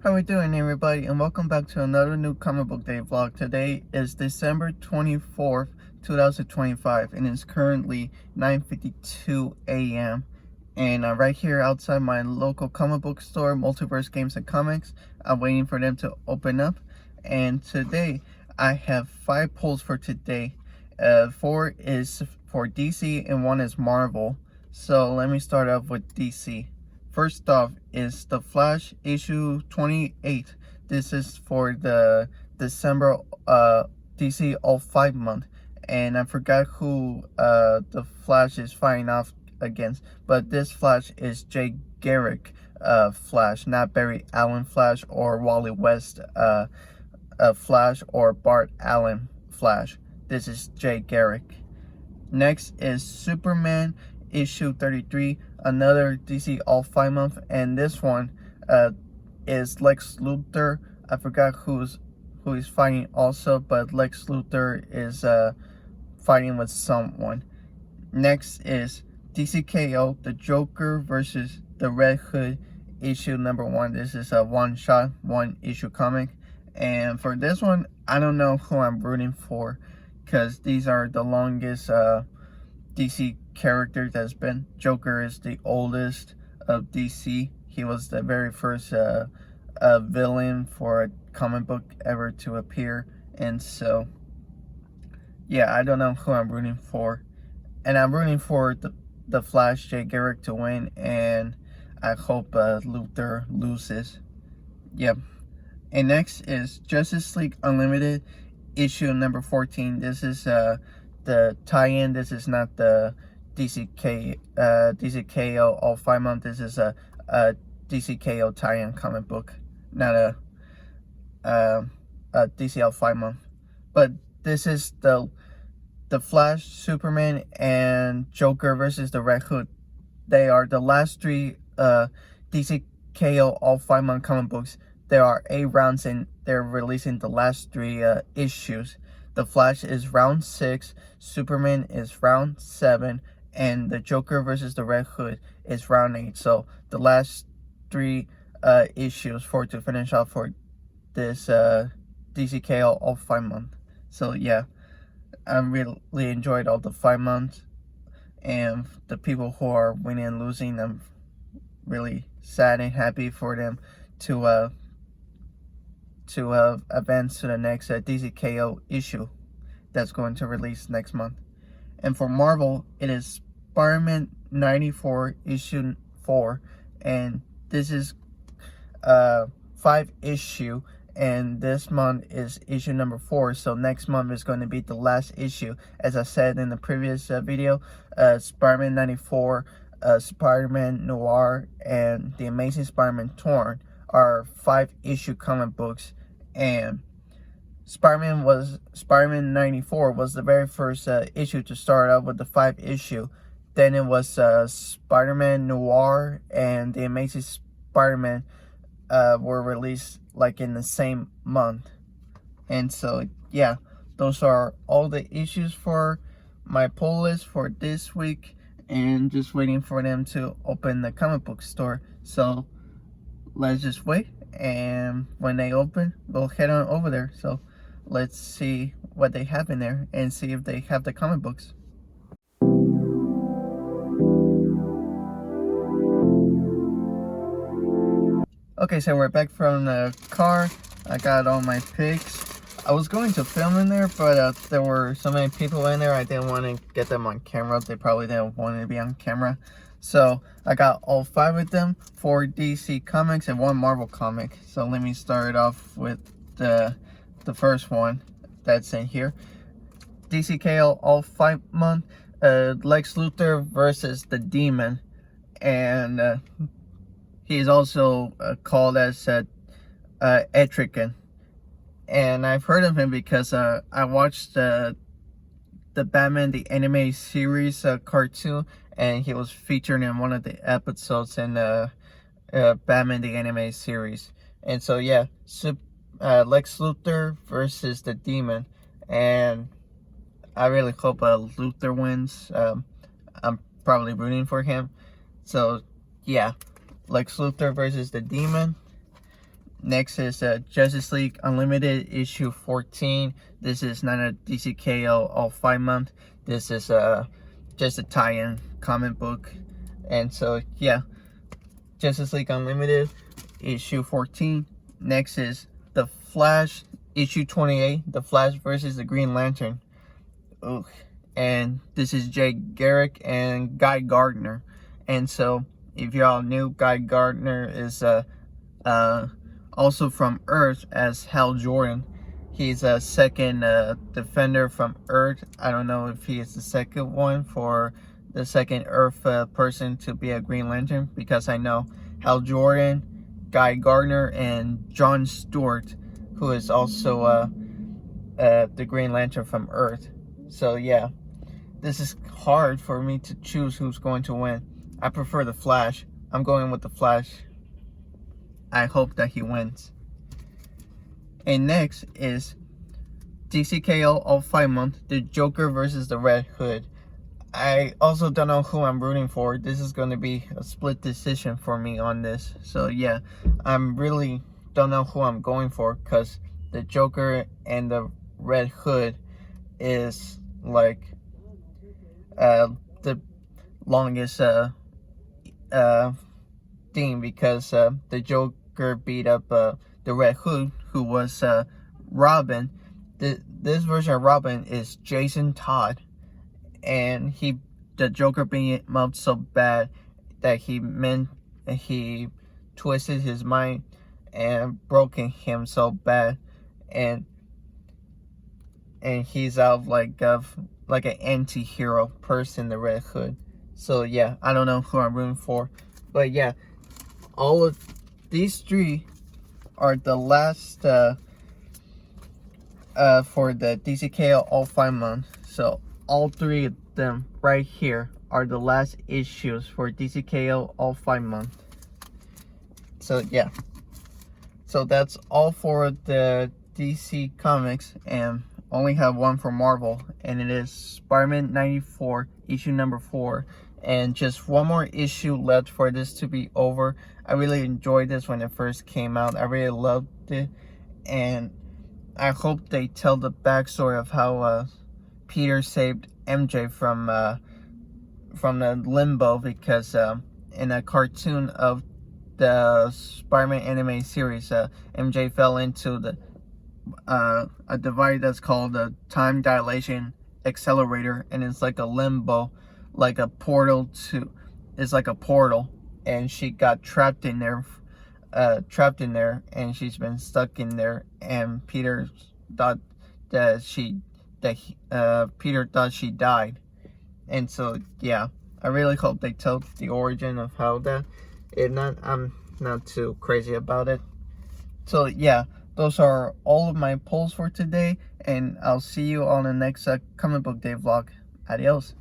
How we doing, everybody, and welcome back to another new comic book day vlog. Today is December 24th, 2025, and it's currently 9:52 a.m. And right here outside my local comic book store, Multiverse Games and Comics, I'm waiting for them to open up. And today I have 5 polls for today. 4 is for DC and 1 is Marvel. So let me start off with DC. First off is The Flash issue 28. This is for the December DC All-5 month. And I forgot who the Flash is fighting off against. But this Flash is Jay Garrick Flash, not Barry Allen Flash or Wally West Flash or Bart Allen Flash. This is Jay Garrick. Next is Superman issue 33, another DC All-5 month, and this one is Lex Luthor. I forgot who he's fighting also, but Lex Luthor is fighting with someone. Next is DCKO, the Joker versus the Red Hood issue number 1. This is a one-shot, one-issue comic, and for this one, I don't know who I'm rooting for, because these are the longest DC character that's been. Joker is the oldest of DC. He was the very first villain for a comic book ever to appear, and so yeah, I don't know who I'm rooting for, and I'm rooting for the Flash, Jay Garrick, to win, and I hope Luthor loses. Yep. And next is Justice League Unlimited issue number 14. This is the tie-in. This is not the DCKO All-5 month. This is a DCKO tie-in comic book, not a DC All-5 month. But this is the Flash, Superman, and Joker versus the Red Hood. They are the last 3 DCKO All-5 month comic books. There are 8 rounds, and they're releasing the last 3 issues. The Flash is round 6, Superman is round 7, and the Joker versus the Red Hood is round 8. So the last 3 issues to finish off for this DCKO All-5 month. So yeah, I really enjoyed all the 5 months, and the people who are winning and losing, I'm really sad and happy for them to advance to the next DCKO issue that's going to release next month. And for Marvel, it is Spider-Man 94 issue 4, and this is 5 issue, and this month is issue number 4. So next month is going to be the last issue. As I said in the previous video, Spider-Man 94, Spider-Man Noir, and The Amazing Spider-Man Torn are 5 issue comic books, and Spider-Man 94 was the very first issue to start out with the 5 issue. Then it was Spider-Man Noir and The Amazing Spider-Man were released like in the same month. And so yeah, those are all the issues for my poll list for this week, and just waiting for them to open the comic book store. So let's just wait, and when they open, we'll head on over there. So let's see what they have in there and see if they have the comic books. Okay, so we're back from the car. I got all my picks. I was going to film in there, but there were so many people in there, I didn't want to get them on camera. They probably didn't want to be on camera. So I got all 5 of them, 4 DC comics and 1 Marvel comic. So let me start off with the first one that's in here. DCKO All-5 month, Lex Luthor versus the Demon, and he's also called as Etrigan. And I've heard of him because I watched the Batman the Anime Series cartoon, and he was featured in one of the episodes in Batman the Anime Series. And so yeah, Lex Luthor versus the Demon, and I really hope Luthor wins. I'm probably rooting for him. So yeah, Lex Luthor versus the Demon. Next is Justice League Unlimited issue 14. This is not a DCKO all 5 month. This is just a tie-in comic book. And so yeah, Justice League Unlimited issue 14. Next is The Flash issue 28. The Flash versus the Green Lantern. Ugh. And this is Jay Garrick and Guy Gardner. And so if y'all knew, Guy Gardner is also from Earth as Hal Jordan. He's a second defender from Earth. I don't know if he is the second one for the second Earth person to be a Green Lantern, because I know Hal Jordan, Guy Gardner, and John Stewart, who is also the Green Lantern from Earth. So yeah, this is hard for me to choose who's going to win. I prefer the Flash. I'm going with the Flash. I hope that he wins. And next is DCKO all 5 month, the Joker versus the Red Hood. I also don't know who I'm rooting for. This is going to be a split decision for me on this. So yeah, I'm really don't know who I'm going for, because the Joker and the Red Hood is like the longest thing, because the Joker beat up the Red Hood, who was Robin. This version of Robin is Jason Todd, and the Joker beat him up so bad that he twisted his mind and broken him so bad, and he's out like an anti-hero person, the Red Hood. So yeah, I don't know who I'm rooting for, but yeah, all of these three are the last for the DCKO all 5 months. So all three of them right here are the last issues for DCKO all 5 months. So yeah, so that's all for the DC Comics, and only have one for Marvel, and it is Spider-Man 94 issue number 4, and just one more issue left for this to be over. I really enjoyed this when it first came out. I really loved it, and I hope they tell the backstory of how Peter saved MJ from the limbo, because in a cartoon of the Spider-Man anime series, MJ fell into a device that's called the time dilation accelerator, and it's like a limbo, like a portal it's like a portal, and she got trapped in there, and she's been stuck in there, and Peter thought Peter thought she died. And so yeah, I really hope they tell the origin of how that. I'm not too crazy about it. So yeah, those are all of my polls for today, and I'll see you on the next comic book day vlog. Adios.